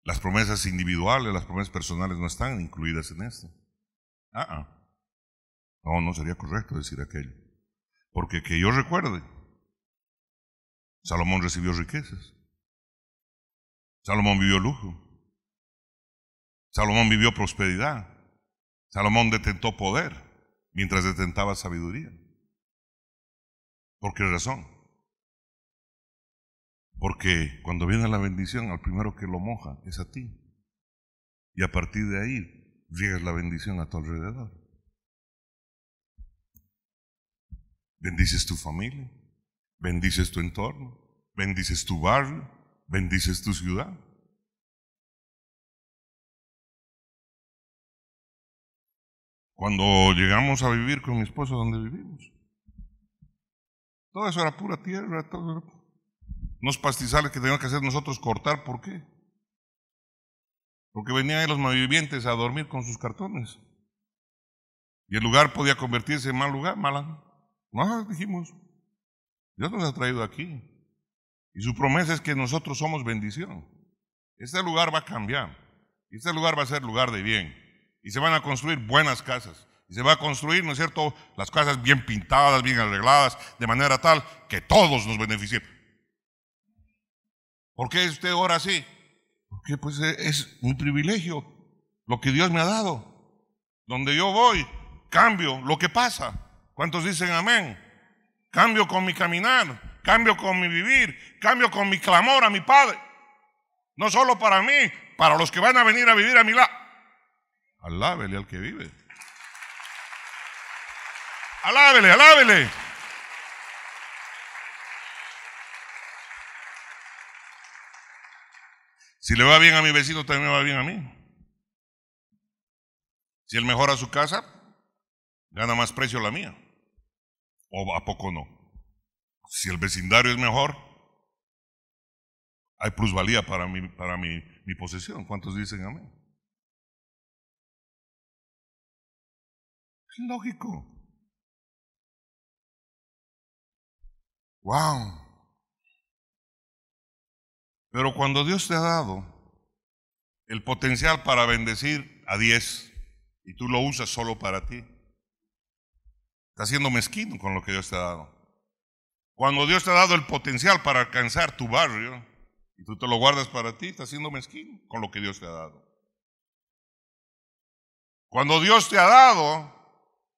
las promesas individuales, las promesas personales no están incluidas en esto. No, no sería correcto decir aquello. Porque que yo recuerde, Salomón recibió riquezas. Salomón vivió lujo. Salomón vivió prosperidad. Salomón detentó poder mientras detentaba sabiduría. ¿Por qué razón? Porque cuando viene la bendición, al primero que lo moja es a ti. Y a partir de ahí, riegas la bendición a tu alrededor. Bendices tu familia, bendices tu entorno, bendices tu barrio, bendices tu ciudad. Cuando llegamos a vivir con mi esposo donde vivimos, todo eso era pura tierra, todo era unos pastizales que teníamos que hacer nosotros cortar. ¿Por qué? Porque venían ahí los malvivientes a dormir con sus cartones. Y el lugar podía convertirse en mal lugar, mala. No, dijimos, Dios nos ha traído aquí. Y su promesa es que nosotros somos bendición. Este lugar va a cambiar. Este lugar va a ser lugar de bien. Y se van a construir buenas casas. Y se va a construir, ¿no es cierto?, las casas bien pintadas, bien arregladas, de manera tal que todos nos beneficien. ¿Por qué usted ora así? Porque pues es un privilegio lo que Dios me ha dado. Donde yo voy, cambio lo que pasa. ¿Cuántos dicen amén? Cambio con mi caminar, cambio con mi vivir, cambio con mi clamor a mi Padre. No solo para mí, para los que van a venir a vivir a mi lado. Alábele al que vive. Alábele, alábele. Si le va bien a mi vecino, también me va bien a mí. Si él mejora su casa, gana más precio la mía. ¿O a poco no? Si el vecindario es mejor, hay plusvalía para mi posesión. ¿Cuántos dicen amén? Es lógico. Wow. Pero cuando Dios te ha dado el potencial para bendecir a 10 y tú lo usas solo para ti, estás siendo mezquino con lo que Dios te ha dado. Cuando Dios te ha dado el potencial para alcanzar tu barrio y tú te lo guardas para ti, estás siendo mezquino con lo que Dios te ha dado. Cuando Dios te ha dado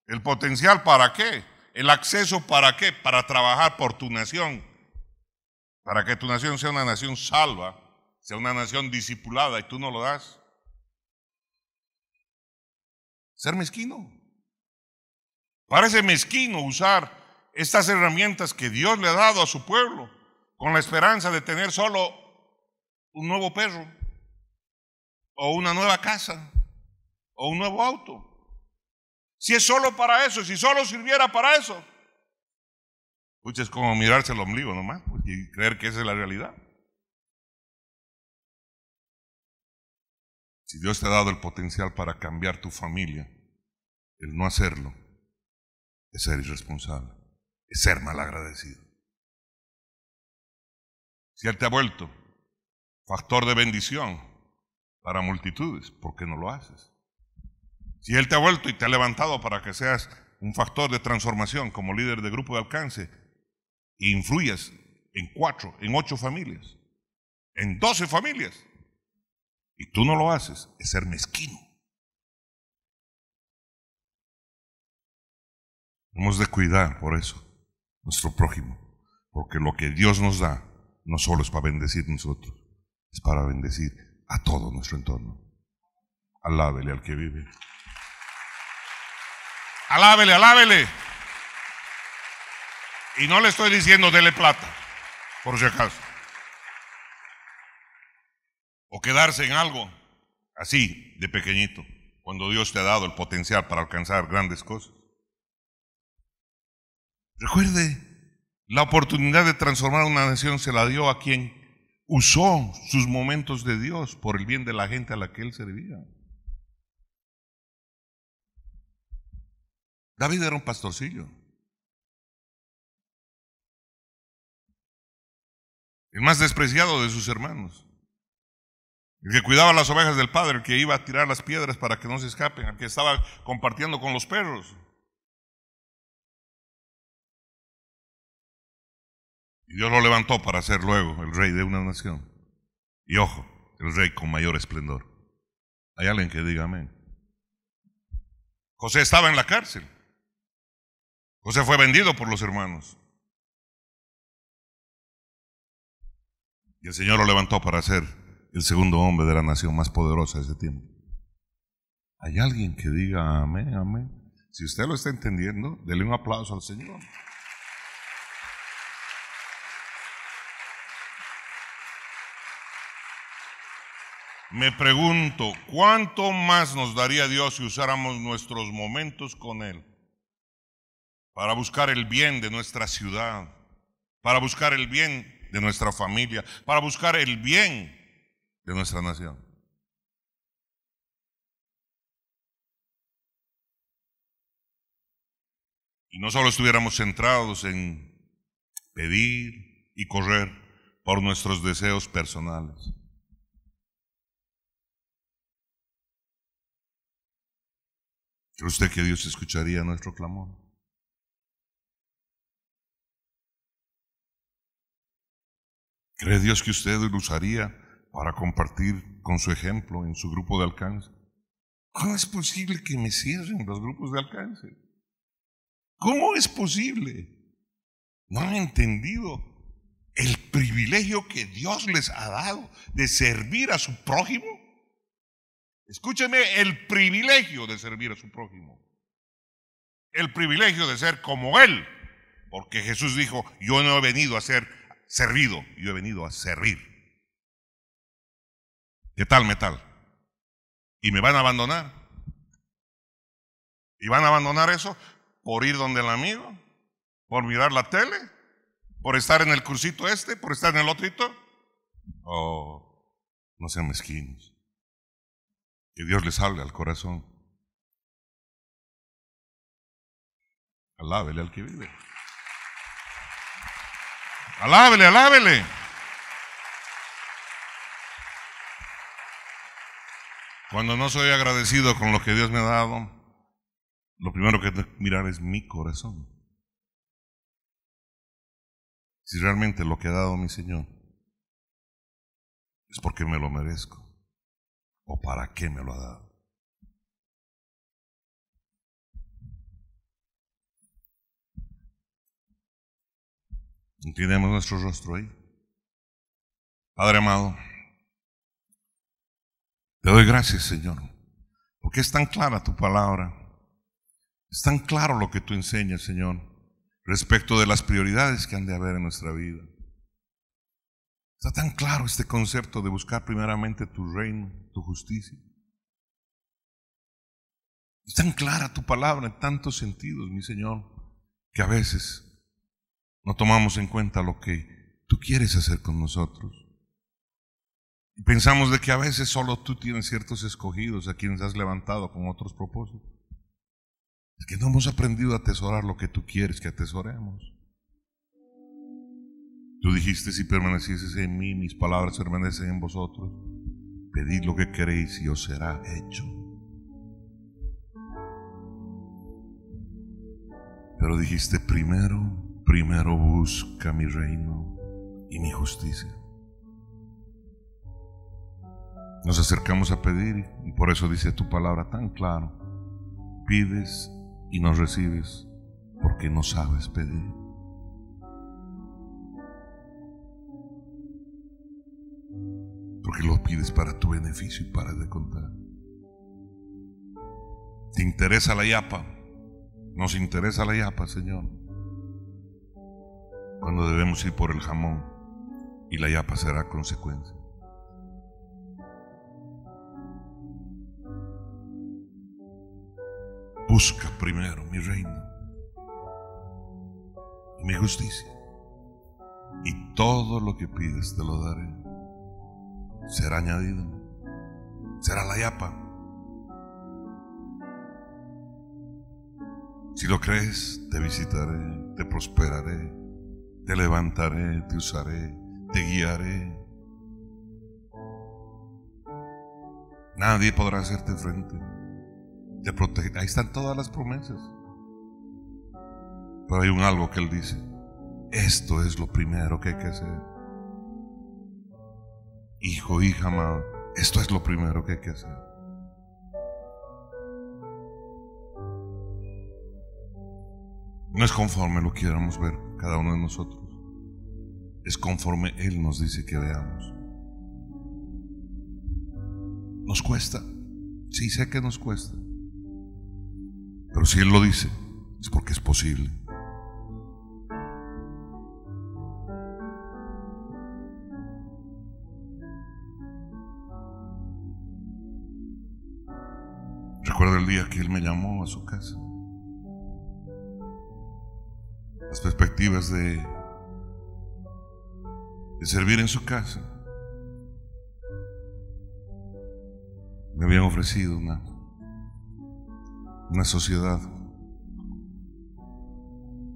el potencial, ¿para qué? El acceso, ¿para qué? Para trabajar por tu nación. Para que tu nación sea una nación salva, sea una nación discipulada, y tú no lo das. Ser mezquino. Parece mezquino usar estas herramientas que Dios le ha dado a su pueblo con la esperanza de tener solo un nuevo perro, o una nueva casa, o un nuevo auto. Si es solo para eso, si solo sirviera para eso, pues es como mirarse el ombligo nomás y creer que esa es la realidad. Si Dios te ha dado el potencial para cambiar tu familia, el no hacerlo es ser irresponsable, es ser malagradecido. Si Él te ha vuelto factor de bendición para multitudes, ¿por qué no lo haces? Si Él te ha vuelto y te ha levantado para que seas un factor de transformación como líder de grupo de alcance e influyas en 4, en 8 familias, en 12 familias, y tú no lo haces, es ser mezquino. Hemos de cuidar por eso nuestro prójimo, porque lo que Dios nos da no solo es para bendecir a nosotros, es para bendecir a todo nuestro entorno. Alábele al que vive. Alábele, alábele. Y no le estoy diciendo dele plata, por si acaso. O quedarse en algo así de pequeñito, cuando Dios te ha dado el potencial para alcanzar grandes cosas. Recuerde, la oportunidad de transformar una nación se la dio a quien usó sus momentos de Dios por el bien de la gente a la que él servía. David era un pastorcillo. El más despreciado de sus hermanos. El que cuidaba las ovejas del padre, el que iba a tirar las piedras para que no se escapen, el que estaba compartiendo con los perros. Y Dios lo levantó para ser luego el rey de una nación. Y ojo, el rey con mayor esplendor. ¿Hay alguien que diga amén? José estaba en la cárcel. José fue vendido por los hermanos. Y el Señor lo levantó para ser el segundo hombre de la nación más poderosa de ese tiempo. ¿Hay alguien que diga amén, amén? Si usted lo está entendiendo, dele un aplauso al Señor. Me pregunto, ¿cuánto más nos daría Dios si usáramos nuestros momentos con Él para buscar el bien de nuestra ciudad, para buscar el bien de nuestra familia, para buscar el bien de nuestra nación? y no solo estuviéramos centrados en pedir y correr por nuestros deseos personales. ¿Cree usted que Dios escucharía nuestro clamor? ¿Cree Dios que usted lo usaría para compartir con su ejemplo en su grupo de alcance? ¿Cómo es posible que me cierren los grupos de alcance? ¿Cómo es posible? ¿No han entendido el privilegio que Dios les ha dado de servir a su prójimo? Escúcheme, el privilegio de servir a su prójimo. El privilegio de ser como Él. Porque Jesús dijo, yo no he venido a ser servido, yo he venido a servir. ¿Qué tal, metal? ¿Y me van a abandonar? ¿Y van a abandonar eso por ir donde el amigo? ¿Por mirar la tele? ¿Por estar en el cursito este? ¿Por estar en el otrito? Oh, no sean mezquinos. Que Dios les hable al corazón. Alábele al que vive. Alábele, alábele. Cuando no soy agradecido con lo que Dios me ha dado, lo primero que tengo que mirar es mi corazón. Si realmente lo que ha dado mi Señor es porque me lo merezco o para qué me lo ha dado. Inclinemos nuestro rostro ahí. Padre amado, te doy gracias, Señor, porque es tan clara tu palabra, es tan claro lo que tú enseñas, Señor, respecto de las prioridades que han de haber en nuestra vida. Está tan claro este concepto de buscar primeramente tu reino, tu justicia. Es tan clara tu palabra en tantos sentidos, mi Señor, que a veces no tomamos en cuenta lo que tú quieres hacer con nosotros. Y pensamos de que a veces solo tú tienes ciertos escogidos a quienes has levantado con otros propósitos. Es que no hemos aprendido a atesorar lo que tú quieres que atesoremos. Tú dijiste, si permanecieses en mí, mis palabras permanecen en vosotros. Pedid lo que queréis y os será hecho. Pero dijiste, primero busca mi reino y mi justicia. Nos acercamos a pedir y por eso dice tu palabra tan claro: pides y no recibes porque no sabes pedir. Porque lo pides para tu beneficio y para de contar. ¿Te interesa la yapa? Nos interesa la yapa, Señor, cuando debemos ir por el jamón y la yapa será consecuencia. Busca primero mi reino y mi justicia, y todo lo que pides te lo daré. Será añadido, será la yapa. Si lo crees, te visitaré, te prosperaré, te levantaré, te usaré, te guiaré. Nadie podrá hacerte frente, te protegerá. Ahí están todas las promesas. Pero hay un algo que Él dice: esto es lo primero que hay que hacer. Hijo, hija amado, esto es lo primero que hay que hacer. No es conforme lo quieramos ver cada uno de nosotros, es conforme Él nos dice que veamos. Nos cuesta, sí, sé que nos cuesta, pero si Él lo dice, es porque es posible. Recuerdo el día que Él me llamó a su casa. Las perspectivas de servir en su casa me habían ofrecido una sociedad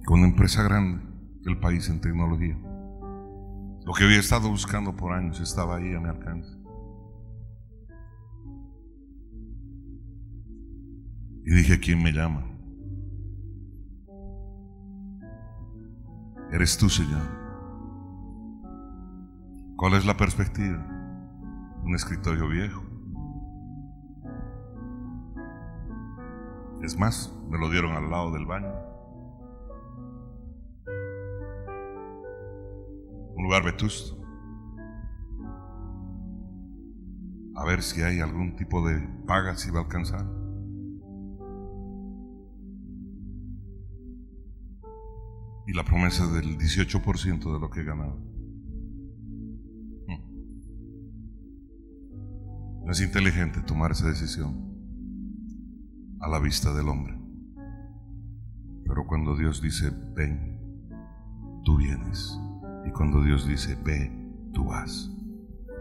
con una empresa grande del país en tecnología. Lo que había estado buscando por años estaba ahí a mi alcance. Y dije, ¿quién me llama? Eres tú, Señor. ¿Cuál es la perspectiva? Un escritorio viejo. Es más, me lo dieron al lado del baño. Un lugar vetusto. A ver si hay algún tipo de paga, si va a alcanzar. Y la promesa del 18% de lo que he ganado. No es inteligente tomar esa decisión a la vista del hombre. Pero cuando Dios dice, ven, tú vienes. Y cuando Dios dice, ve, tú vas.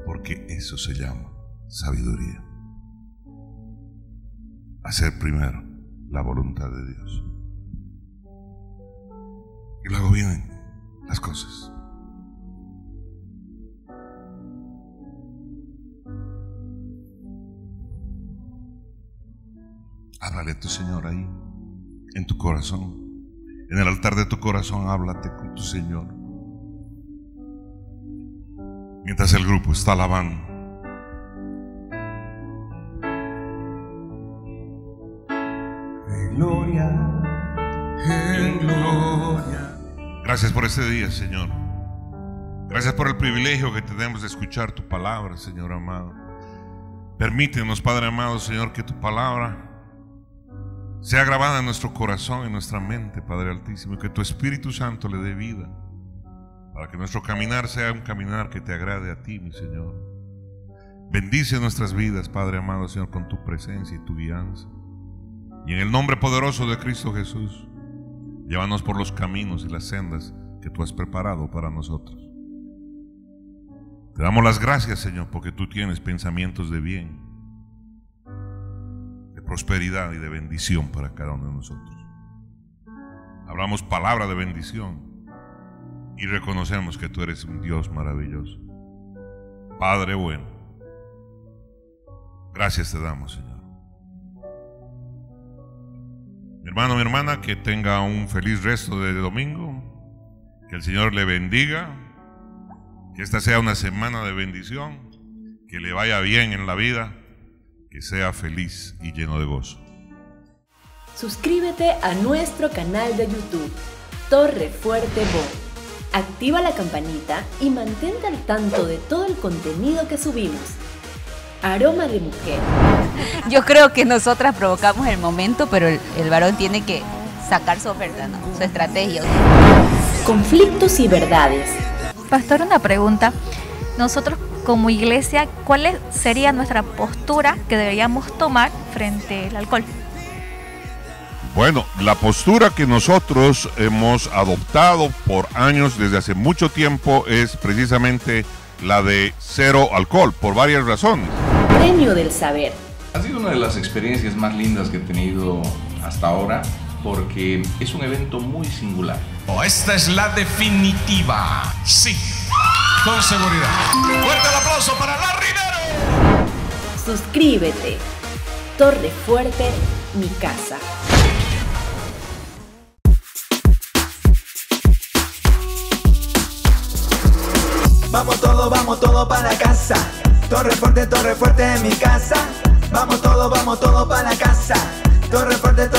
Porque eso se llama sabiduría. Hacer primero la voluntad de Dios. Y luego vienen las cosas. Háblale a tu Señor ahí, en tu corazón. En el altar de tu corazón, háblate con tu Señor. Mientras el grupo está alabando. En gloria, en gloria. Gracias por este día, Señor. Gracias por el privilegio que tenemos de escuchar tu palabra, Señor amado. Permítenos, Padre amado, Señor, que tu palabra sea grabada en nuestro corazón, en nuestra mente, Padre Altísimo, y que tu Espíritu Santo le dé vida, para que nuestro caminar sea un caminar que te agrade a ti, mi Señor. Bendice nuestras vidas, Padre amado, Señor, con tu presencia y tu guianza. Y en el nombre poderoso de Cristo Jesús, llévanos por los caminos y las sendas que tú has preparado para nosotros. Te damos las gracias, Señor, porque tú tienes pensamientos de bien, de prosperidad y de bendición para cada uno de nosotros. Hablamos palabra de bendición y reconocemos que tú eres un Dios maravilloso. Padre bueno, gracias te damos, Señor. Mi hermano, mi hermana, que tenga un feliz resto de domingo, que el Señor le bendiga, que esta sea una semana de bendición, que le vaya bien en la vida, que sea feliz y lleno de gozo. Suscríbete a nuestro canal de YouTube, Torre Fuerte Voz. Activa la campanita y mantente al tanto de todo el contenido que subimos. Aroma de mujer. Yo creo que nosotras provocamos el momento, pero el varón tiene que sacar su oferta, ¿no? Su estrategia. Conflictos y verdades. Pastor, una pregunta. Nosotros como iglesia, ¿cuál sería nuestra postura que deberíamos tomar frente al alcohol? Bueno, la postura que nosotros hemos adoptado por años, desde hace mucho tiempo, es precisamente la de cero alcohol, por varias razones. Premio del saber. Ha sido una de las experiencias más lindas que he tenido hasta ahora, porque es un evento muy singular. Esta es la definitiva. Sí, con seguridad. Fuerte el aplauso para la Rivero. Suscríbete. Torre Fuerte, mi casa. Vamos todo para casa. Torre Fuerte en mi casa. Vamos todo para casa. Torre Fuerte